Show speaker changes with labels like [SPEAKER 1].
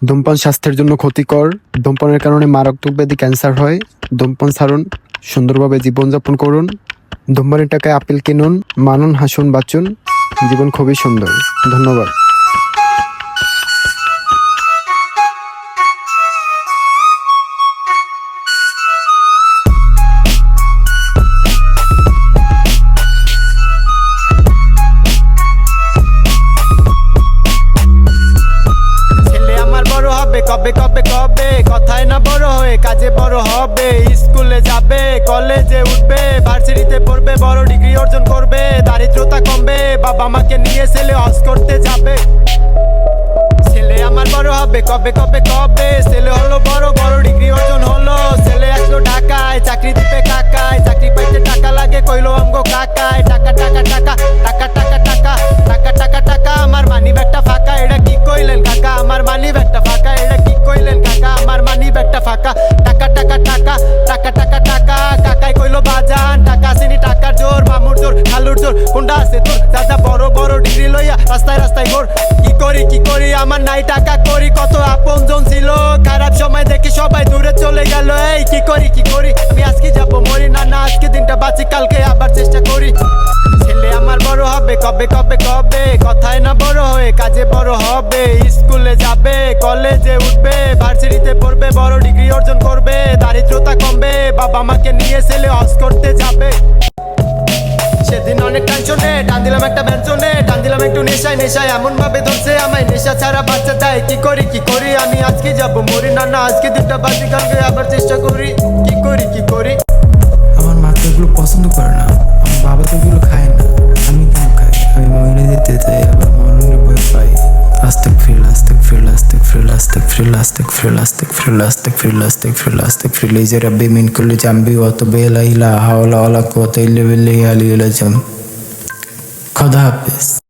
[SPEAKER 1] ধূমপান স্বাস্থ্যের জন্য ক্ষতিকর। ধূমপানের কারণে মারাত্মক ব্যাধি ক্যান্সার হয়। ধূমপান ছাড়ুন, সুন্দরভাবে জীবনযাপন করুন। ধূমপানের টাকায় আপেল কিনুন, মানুন, হাসুন, বাঁচুন। জীবন খুবই সুন্দর। ধন্যবাদ।
[SPEAKER 2] কবে কবে কবে কথায় না বড় হয়ে কাজে বড় হবে। স্কুলে যাবে, কলেজে উঠবে, ভার্সিটিতে পড়বে, বড় ডিগ্রি অর্জন করবে, দারিদ্রতা কমবে, বাবা মাকে নিয়ে ছেলে হজ করতে যাবে। ছেলে আমার বড় হবে কবে কবে কবে, ছেলে হলো বড়, বড় ডিগ্রি অর্জন হলো, ছেলে আসলো ঢাকায়, চাকরি দিবে কাকায়, চাকরি পাইতে টাকা লাগে কইলো আমগো কাকায়। টাকা টাকা টাকা টাকা টাকা টাকা টাকা টাকা টাকা আমার মানি ব্যাগটা ফাঁকা। এটা কি কইলেন কাকা? আমার মানি ব্যাগটা ফাঁকা। এটা কি কইলেন কাকা? আমার মানি ব্যাগটা ফাঁকা। টাকা টাকা টাকা টাকা টাকা টাকা কাকাই কইলো বাজান, টাকা আসেনি টাকার জোর, মামুর জোর, খালুর জোর, কোনটা আছে তোর? দাদা বড় বড় ডিগ্রি লইয়া রাস্তায় রাস্তায় ঘোর। কি করি আমার নাই টাকা করি। কত আপনজন ছিল, খারাপ সময় দেখি সবাই দূরে চলে গেল। এই কি করি আমি আজকে যাবো মরি না, না আজকে দিনটা বাঁচি, কালকে আবার চেষ্টা করি। ছেলে আমার বড় হবে কবে কবে কবে, কথায় না বড় হয়ে কাজে বড় হবে। স্কুলে যাবে, কলেজে উঠবে, ভার্সিটিতে পড়বে, বড় ডিগ্রি অর্জন করবে, দারিদ্রতা কমবে, বাবা মাকে নিয়ে ছেলে হজ করতে যাবে। সেদিন অনেক টেনশনে টান দিলাম একটা ব্যঞ্জনে, টান দিলাম একটু নেশায়, নেশায় এমন ভাবে ধরছে আমায়, নেশা ছাড়া বাচ্চা চাই। কি করি আমি আজকে যাবো মরি না, না আজকে দিনটা বাঁচি, কালকে আবার চেষ্টা করি। কি করি
[SPEAKER 3] আমার মা তো এগুলো পছন্দ করে না, আমার বাবা তো এগুলো খায় না, আমি কেন খাই? আমি মরে যেতে চাই, আবার মরণের ভয় পাই। আস্তেক ফিল আস্তেক ফিল আস্তেক ফিল আস্তেক ফিল আস্তেক ফিল আস্তেক ফিল আস্তেক ফিল আস্তেক ফিল আস্তেক ফিল এই যে রব্বি মিন কুল্লি জামবি ওয়া তাবিলা ইলা হাওলা ওয়ালা কুওয়াতা ইল্লা বিল্লাহি আলিয়্যিল আযম। খোদা হাফেজ।